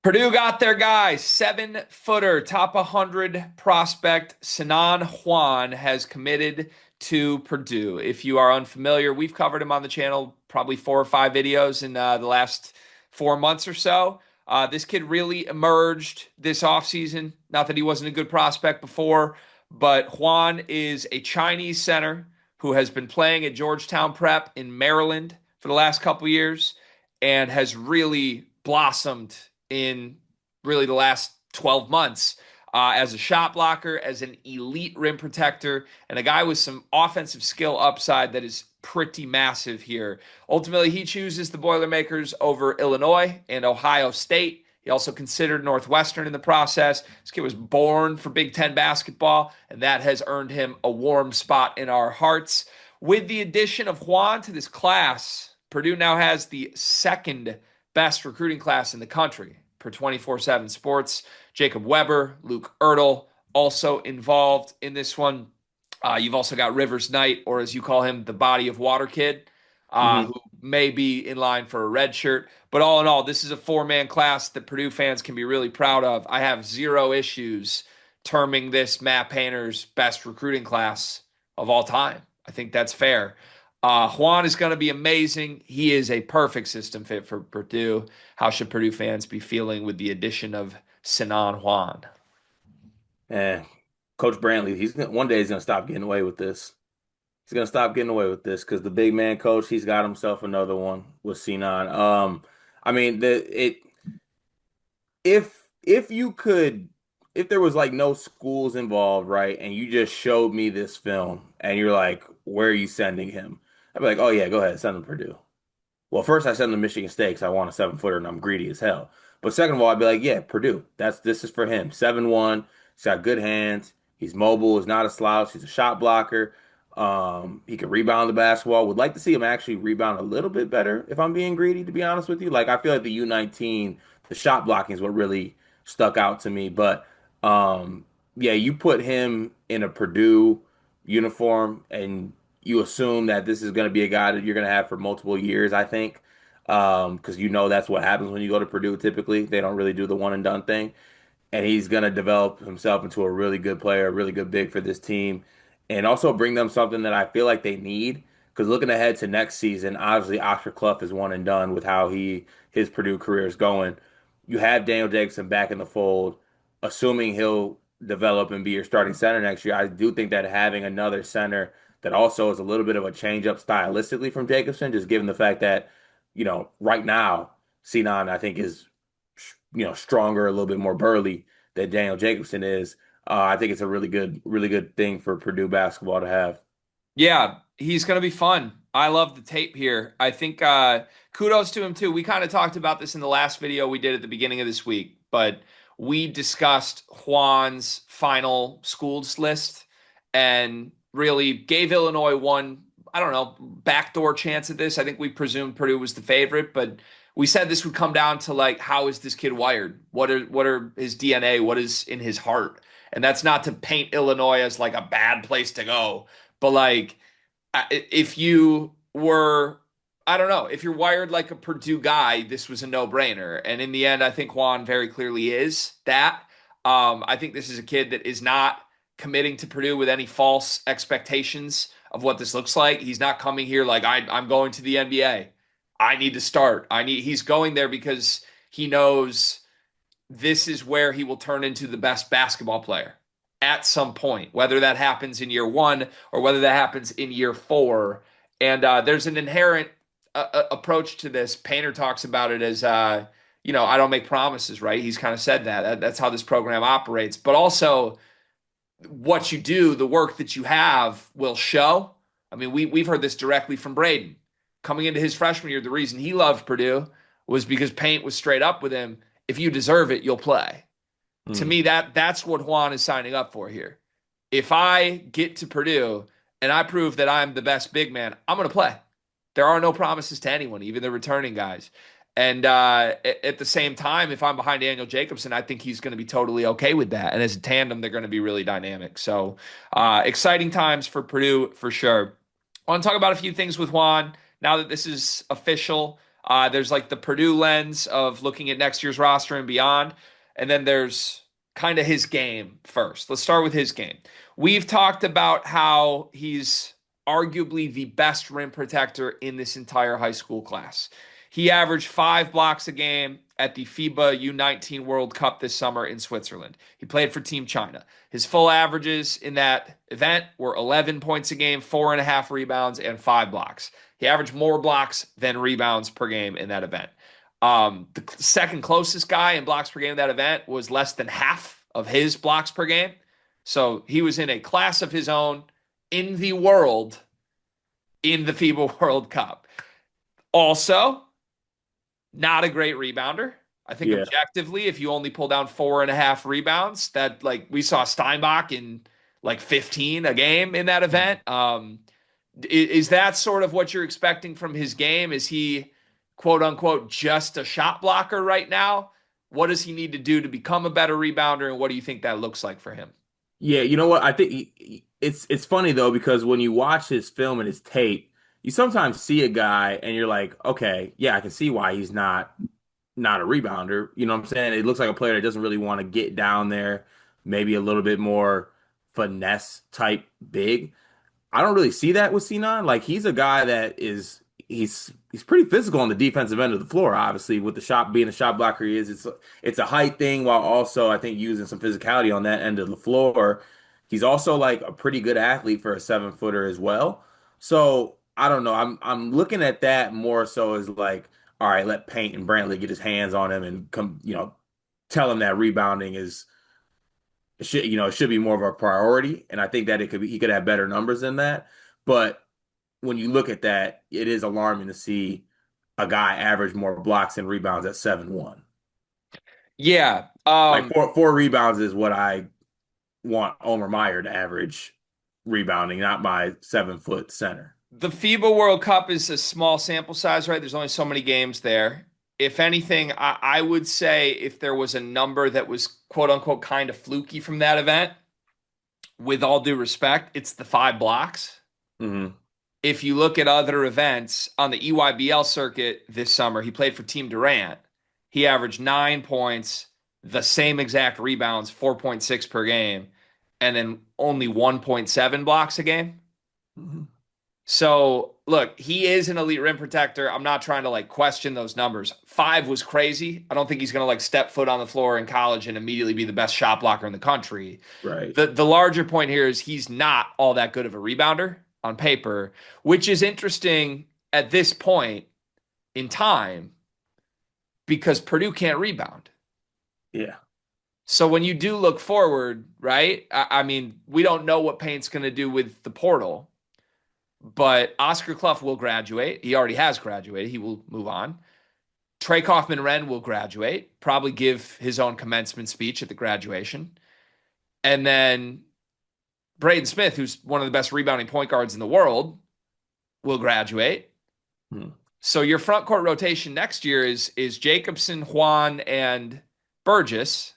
Purdue got their guy, 7-footer, top 100 prospect Sinan Huan has committed to Purdue. If you are unfamiliar, we've covered him on the channel probably 4 or 5 videos in the last 4 months or so. This kid really emerged this offseason. Not that he wasn't a good prospect before, but Juan is a Chinese center who has been playing at Georgetown Prep in Maryland for the last couple years and has really blossomed in really the last 12 months as a shot blocker, as an elite rim protector, and a guy with some offensive skill upside that is pretty massive here. Ultimately, he chooses the Boilermakers over Illinois and Ohio State. He also considered Northwestern in the process. This kid was born for Big Ten basketball, and that has earned him a warm spot in our hearts. With the addition of Juan to this class, Purdue now has the second best recruiting class in the country per 24/7 Sports. Jacob Weber, Luke Ertl also involved in this one. You've also got Rivers Knight, or as you call him, the body of water kid, hmm who may be in line for a red shirt. But all in all, this is a four-man class that Purdue fans can be really proud of. I have zero issues terming this Matt Painter's best recruiting class of all time. I think that's fair. Juan is going to be amazing. He is a perfect system fit for Purdue. How should Purdue fans be feeling with the addition of Sinan Huan? And Coach Brantley, one day he's gonna stop getting away with this. He's gonna stop getting away with this because the big man coach, he's got himself another one with C9. I mean, if you could, if there was like no schools involved, right, and you just showed me this film and you're like, where are you sending him? I'd be like, oh yeah, go ahead, send him to Purdue. Well, first I send him to Michigan State because I want a 7-footer and I'm greedy as hell. But second of all, I'd be like, yeah, Purdue. This is for him. 7'1". He's got good hands. He's mobile. He's not a slouch. He's a shot blocker. He can rebound the basketball. Would like to see him actually rebound a little bit better, if I'm being greedy, to be honest with you. Like I feel like the U19, the shot blocking is what really stuck out to me. But yeah, you put him in a Purdue uniform and you assume that this is going to be a guy that you're going to have for multiple years, I think. Because you know that's what happens when you go to Purdue typically. They don't really do the one and done thing. And he's going to develop himself into a really good player, a really good big for this team, and also bring them something that I feel like they need. Because looking ahead to next season, obviously Oscar Clough is one and done with how his Purdue career is going. You have Daniel Jacobson back in the fold, assuming he'll develop and be your starting center next year. I do think that having another center that also is a little bit of a change up stylistically from Jacobson, just given the fact that, right now, Sinan, I think, is, stronger, a little bit more burly than Daniel Jacobson is. I think it's a really good thing for Purdue basketball to have. Yeah, he's going to be fun. I love the tape here. I think kudos to him too. We kind of talked about this in the last video we did at the beginning of this week, but we discussed Juan's final schools list and really gave Illinois one, I don't know, backdoor chance at this. I think we presumed Purdue was the favorite, but we said this would come down to like how is this kid wired? What are his DNA? What is in his heart? And that's not to paint Illinois as like a bad place to go, but like if you were, I don't know, if you're wired like a Purdue guy, this was a no-brainer. And in the end, I think Juan very clearly is that. I think this is a kid that is not committing to Purdue with any false expectations of what this looks like. He's not coming here like I'm going to the NBA. I need to start. He's going there because he knows this is where he will turn into the best basketball player at some point, whether that happens in year one or whether that happens in year four. And there's an inherent approach to this. Painter talks about it as, I don't make promises, right? He's kind of said that's how this program operates. But also, what you do, the work that you have will show. I mean, we've heard this directly from Braden. Coming into his freshman year, the reason he loved Purdue was because Paint was straight up with him. If you deserve it, you'll play. To Hmm. me, that's what Juan is signing up for here. If I get to Purdue and I prove that I'm the best big man, I'm going to play. There are no promises to anyone, even the returning guys. And at the same time, if I'm behind Daniel Jacobson, I think he's going to be totally okay with that. And as a tandem, they're going to be really dynamic. So exciting times for Purdue for sure. I want to talk about a few things with Juan now that this is official. There's like the Purdue lens of looking at next year's roster and beyond. And then there's kind of his game first. Let's start with his game. We've talked about how he's arguably the best rim protector in this entire high school class. He averaged 5 blocks a game at the FIBA U19 World Cup this summer in Switzerland. He played for Team China. His full averages in that event were 11 points a game, 4.5 rebounds, and 5 blocks. He averaged more blocks than rebounds per game in that event. The second closest guy in blocks per game in that event was less than half of his blocks per game. So he was in a class of his own in the world in the FIBA World Cup. Also, not a great rebounder. I think Yeah. objectively, if you only pull down 4.5 rebounds, that like we saw Steinbach in like 15 a game in that event. Is that sort of what you're expecting from his game? Is he quote unquote just a shot blocker right now? What does he need to do to become a better rebounder, and what do you think that looks like for him? Yeah, you know what? I think it's funny though because when you watch his film and his tape, you sometimes see a guy and you're like, okay, yeah, I can see why he's not a rebounder. You know what I'm saying? It looks like a player that doesn't really want to get down there, maybe a little bit more finesse type big. I don't really see that with Sinan. Like he's a guy that he's pretty physical on the defensive end of the floor. Obviously, with the shot being a shot blocker, he is. It's a height thing while also I think using some physicality on that end of the floor. He's also like a pretty good athlete for a 7 footer as well. So I don't know. I'm looking at that more so as like, all right, let Paint and Brantley get his hands on him and come, tell him that rebounding is it should be more of a priority. And I think that he could have better numbers than that. But when you look at that, it is alarming to see a guy average more blocks and rebounds at 7-1. Yeah. Like four rebounds is what I want Omer Meyer to average rebounding, not my 7 foot center. The FIBA World Cup is a small sample size, right? There's only so many games there. If anything, I would say if there was a number that was quote unquote kind of fluky from that event, with all due respect, it's the 5 blocks. Hmm. If you look at other events on the EYBL circuit this summer, he played for Team Durant. He averaged 9 points, the same exact rebounds, 4.6 per game, and then only 1.7 blocks a game. Hmm. So, look, he is an elite rim protector. I'm not trying to like question those numbers. 5 was crazy. I don't think he's going to like step foot on the floor in college and immediately be the best shot blocker in the country. Right. The larger point here is he's not all that good of a rebounder on paper, which is interesting at this point in time because Purdue can't rebound. Yeah. So when you do look forward, right? I mean, we don't know what Payne's going to do with the portal, but Oscar Clough will graduate. He already has graduated. He will move on. Trey Kaufman-Renn will graduate, probably give his own commencement speech at the graduation. And then Braden Smith, who's one of the best rebounding point guards in the world, will graduate. Hmm. So your front court rotation next year is Jacobson, Huan, and Burgess.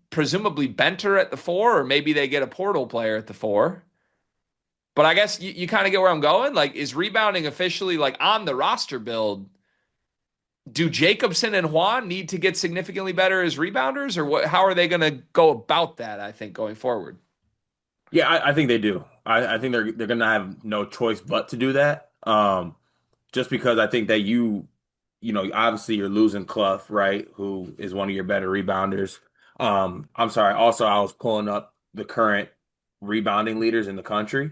Presumably Benter at the 4, or maybe they get a portal player at the 4. But I guess you kind of get where I'm going. Like, is rebounding officially like on the roster build? Do Jacobson and Juan need to get significantly better as rebounders, or what? How are they going to go about that? I think going forward. Yeah, I think they do. I think they're gonna have no choice but to do that. Just because I think that obviously you're losing Clough, right? Who is one of your better rebounders. I'm sorry. Also, I was pulling up the current rebounding leaders in the country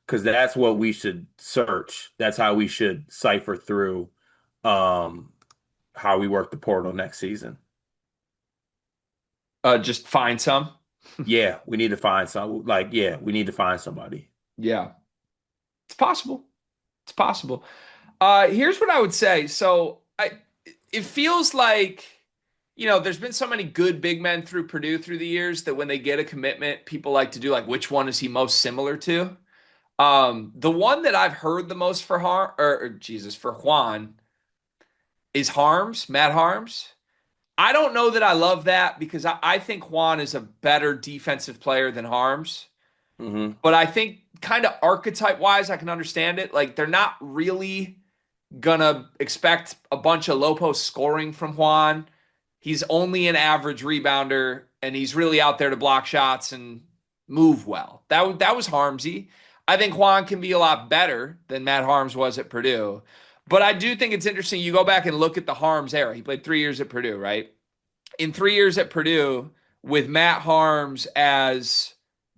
because that's what we should search. That's how we should cipher through um, how we work the portal next season. Just find some. Yeah, we need to find some. Like, yeah, we need to find somebody. Yeah, it's possible. It's possible. Here's what I would say. It feels like, there's been so many good big men through Purdue through the years that when they get a commitment, people like to do like, which one is he most similar to? The one that I've heard the most for for Juan is Matt Harms. I don't know that I love that because I think Juan is a better defensive player than Harms. Hmm. But I think kind of archetype wise, I can understand it. Like they're not really gonna expect a bunch of low post scoring from Juan. He's only an average rebounder, and he's really out there to block shots and move well. That was Harmsy. I think Juan can be a lot better than Matt Harms was at Purdue. But I do think it's interesting. You go back and look at the Harms era. He played 3 years at Purdue, right? In 3 years at Purdue, with Matt Harms as,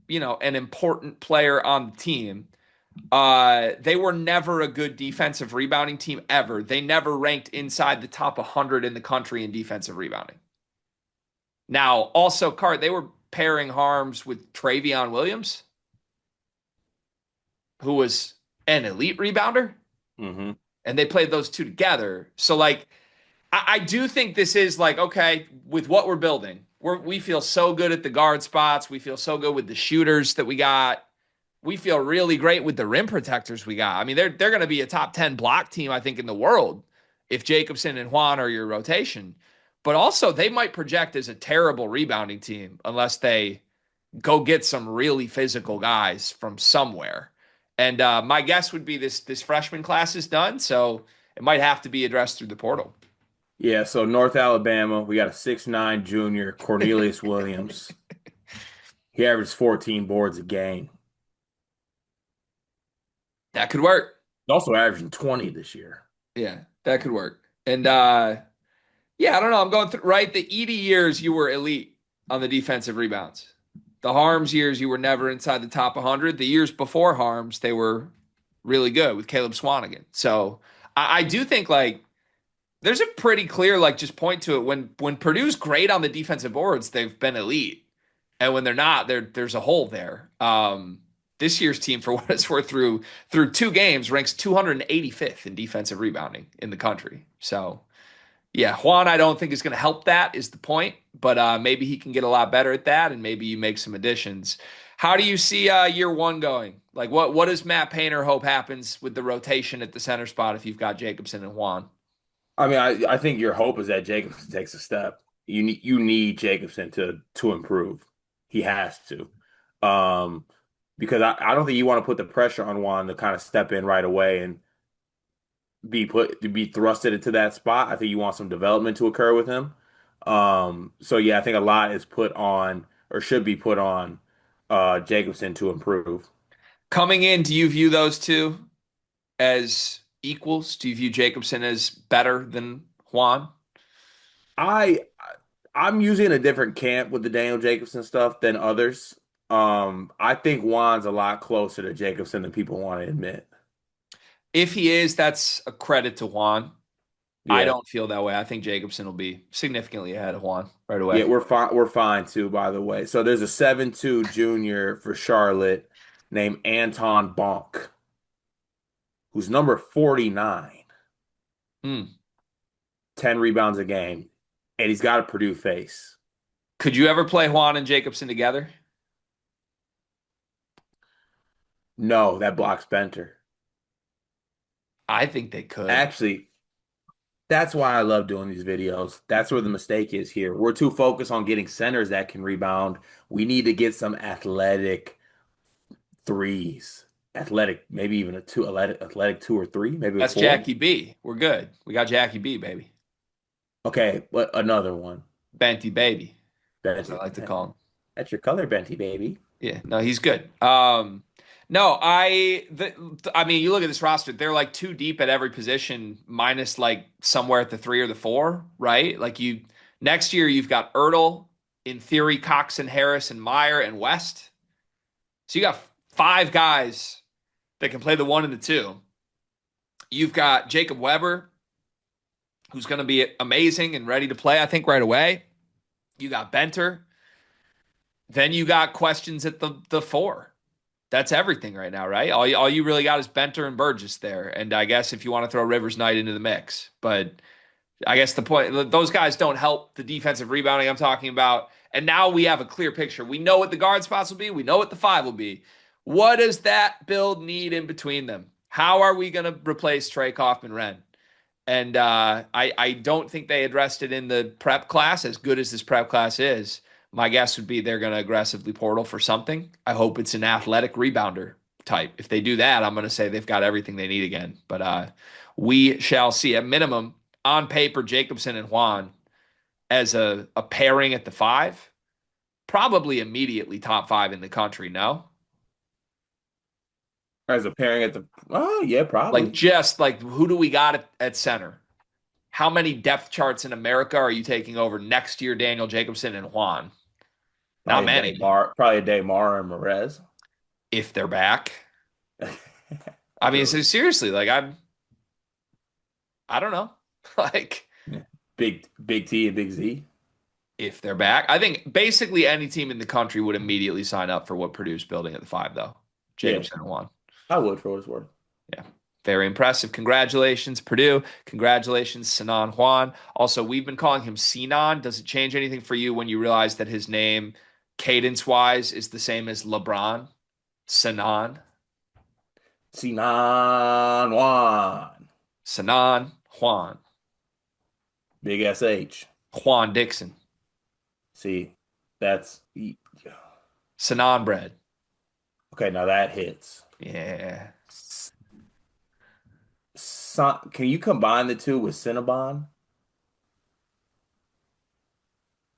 an important player on the team, they were never a good defensive rebounding team ever. They never ranked inside the top 100 in the country in defensive rebounding. Now, also, Cart, they were pairing Harms with Travion Williams, who was an elite rebounder, Hmm. and they played those two together. So, like, I do think this is like, okay, with what we're building, we feel so good at the guard spots. We feel so good with the shooters that we got. We feel really great with the rim protectors we got. I mean, they're going to be a top 10 block team, I think, in the world if Jacobson and Juan are your rotation. But also, they might project as a terrible rebounding team unless they go get some really physical guys from somewhere. And my guess would be this freshman class is done, so it might have to be addressed through the portal. Yeah, so North Alabama, we got a 6'9" junior, Cornelius Williams. He averages 14 boards a game. That could work. He's also averaging 20 this year. Yeah, that could work. And yeah, I don't know. I'm going through right. The Edie years, you were elite on the defensive rebounds. The Harms years, you were never inside the top 100. The years before Harms, they were really good with Caleb Swanigan. So I do think like there's a pretty clear like just point to it when Purdue's great on the defensive boards, they've been elite, and when they're not, there's a hole there. This year's team, for what it's worth, through 2 games, ranks 285th in defensive rebounding in the country. So yeah, Juan, I don't think is going to help. That is the point, but maybe he can get a lot better at that, and maybe you make some additions. How do you see year one going? Like, what does Matt Painter hope happens with the rotation at the center spot if you've got Jacobson and Juan? I mean, I think your hope is that Jacobson takes a step. You need Jacobson to improve. He has to. Because I don't think you want to put the pressure on Juan to kind of step in right away and be thrusted into that spot. I think you want some development to occur with him. So yeah, I think a lot is put on or should be put on Jacobson to improve. Coming in, do you view those two as equals? Do you view Jacobson as better than Juan? I I'm usually in a different camp with the Daniel Jacobson stuff than others. I think Juan's a lot closer to Jacobson than people want to admit. If he is, that's a credit to Juan. I Yeah. don't feel that way. I think Jacobson will be significantly ahead of Juan right away. Yeah, we're fine. We're fine too, by the way. So there's a 7'2" junior for Charlotte named Anton Bonk, who's number 49, Hmm. 10 rebounds a game, and he's got a Purdue face. Could you ever play Juan and Jacobson together? No, that blocks Benter. I think they could. Actually, that's why I love doing these videos. That's where the mistake is here. We're too focused on getting centers that can rebound. We need to get some athletic threes. Athletic, maybe even a two, athletic two or three, maybe a That's four. Jackie B. We're good. We got Jackie B, baby. Okay, but another one. Benty baby, as I Benty. like to call him. That's your color, Benty, baby. Yeah, no, he's good. No, I mean, you look at this roster; they're like too deep at every position, minus like somewhere at the 3 or the 4, right? Like next year you've got Ertl, in theory, Cox and Harris and Meyer and West. So you got 5 guys that can play the 1 and the 2. You've got Jacob Weber, who's going to be amazing and ready to play, I think, right away. You got Benter. Then you got questions at the 4. That's everything right now, right? All you really got is Benter and Burgess there. And I guess if you want to throw Rivers Knight into the mix. But I guess the point, those guys don't help the defensive rebounding I'm talking about. And now we have a clear picture. We know what the guard spots will be. We know what the 5 will be. What does that build need in between them? How are we going to replace Trey Kaufman-Renn? And I don't think they addressed it in the prep class, as good as this prep class is. My guess would be they're going to aggressively portal for something. I hope it's an athletic rebounder type. If they do that, I'm going to say they've got everything they need again. But We shall see. At minimum, on paper, Jacobson and Juan as a pairing at the five, probably immediately top five in the country. No, As a pairing at the, oh yeah, like probably. just like who do we got at center? How many depth charts in America are you taking over next year? Daniel Jacobson and Juan? Not many, Probably a Daymar and Perez. if they're back. I mean, True. so seriously, like I don't know, like Yeah. Big T and Big Z. if they're back, I think basically any team in the country would immediately sign up for what Purdue's building at the five, though. Yeah, Jacobson and Juan. I would for what it's worth. Yeah. Very impressive. Congratulations, Purdue. Congratulations, Sinan Huan. Also, we've been calling him Sinan. Does it change anything for you when you realize that his name, cadence wise, is the same as LeBron? Sinan. Sinan Huan. Sinan Huan. Big SH. Juan Dixon. See, that's Sinan bread. okay. Now that hits. Yeah. Can you combine the two with Cinnabon?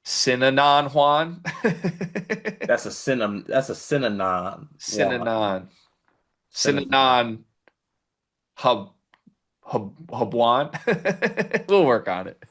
Sinanon Juan. That's a Synanon one. Sinanon. Synanon. Sinanon Hub Hubwan. We'll work on it.